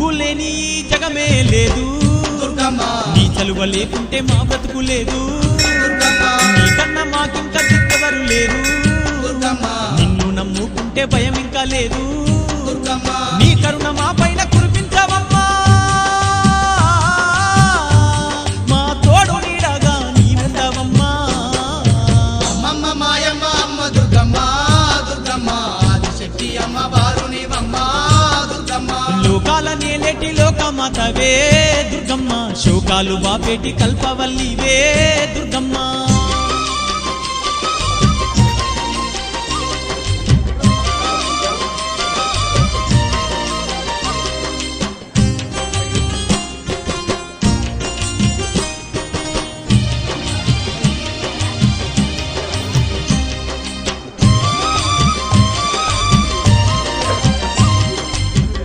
నువ్వు లేని జగమే లేదు దుర్గమ్మ నీ చలువ లేకుంటే మా బ్రతుకు లేదు దుర్గమ్మ నీకన్నా మాకింకా దిక్కెవరు లేరు దుర్గమ్మ నిన్ను నమ్ముకుంటే భయం ఇంకా లేదు దుర్గమ్మ నీ కరుణ మా పైన కురిపించవమ్మా మా తోడు నీడగా నీ ఉండవమ్మా అమ్మమ్మ మాయమ్మ అమ్మ దుర్గమ్మ దుర్గమ్మ ఆదిశక్తి అమ్మ బారునివమ్మ దుర్గమ్మ లోకాల నేలేటి లోకమాతవే దుర్గమ్మ శోకాలు బాపేటి కల్పవల్లివే దుర్గమ్మ